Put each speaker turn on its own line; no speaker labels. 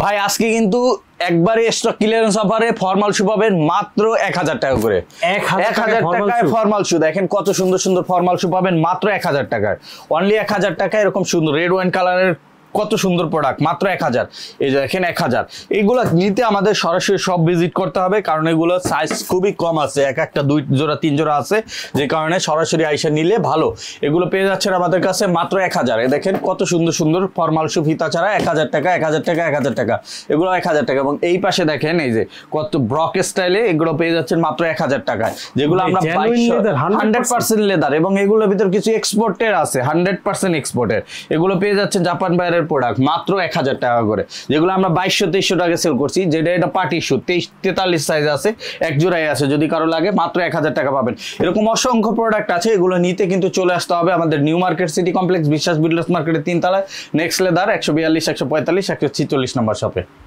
ভাই আজকে কিন্তু একবারে স্টক ক্লিয়ারেন্স অফারে ফর্মাল শু পাবেন মাত্র 1000 টাকা করে। 1000 টাকায় ফর্মাল শু। দেখেন কত সুন্দর সুন্দর ফর্মাল শু পাবেন মাত্র 1000 টাকায়। অনলি 1000 টাকায় এরকম সুন্দর রেড ওয়াইন কালারের কত সুন্দর প্রোডাক্ট মাত্র 1000। এই যে দেখেন 1000। এইগুলো নিতে আমাদের সরাসরি সব ভিজিট করতে হবে, কারণ এগুলো সাইজ খুবই কম আছে, এক একটা 2 জোড়া 3 জোড়া আছে, যে কারণে সরাসরি আইসা নিলে ভালো। এগুলো পেয়ে যাচ্ছেন আমাদের কাছে মাত্র 1000। দেখেন কত সুন্দর সুন্দর ফর্মাল শু ফিতা ছাড়া 1000 টাকা 1000 টাকা 1000 টাকা, এগুলো 1000 টাকা। এবং এই পাশে দেখেন এই যে কত ব্রক স্টাইলে এগুলো পেয়ে যাচ্ছেন মাত্র 1000 টাকায়, যেগুলো আমরা 100% লেদার। এবং এগুলোর ভিতর কিছু এক্সপোর্টের আছে, 100% এক্সপোর্টের। এগুলো পেয়ে যাচ্ছেন জাপান বাইরের প্রোডাক্ট মাত্র 1000 টাকা করে, যেগুলো আমরা 2200-2300 টাকা সেল করছি। যেটা এটা পার্টি শু 43 সাইজ আছে, এক জোড়াই আছে, যদি কারো লাগে মাত্র 1000 টাকা পাবেন। এরকম অসংখ্য প্রোডাক্ট আছে, এগুলো নিতে কিন্তু চলে আসতে হবে আমাদের নিউ মার্কেট সিটি কমপ্লেক্স বিশ্বাস বিল্ডার্স মার্কেটের 3 তলায় নেক্সট লেদার 142 145 146 নম্বর শপে।